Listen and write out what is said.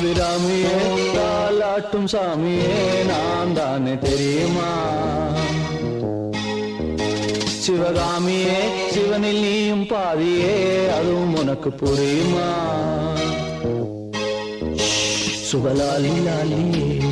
அபிராமியே தாலாட்டும் சாமியே நான் தானே தெரியுமா? சிவகாமியே சிவனில் நீயும் பாதியே அதுவும் உனக்கு புரியுமா? சுபலாலி லாலியே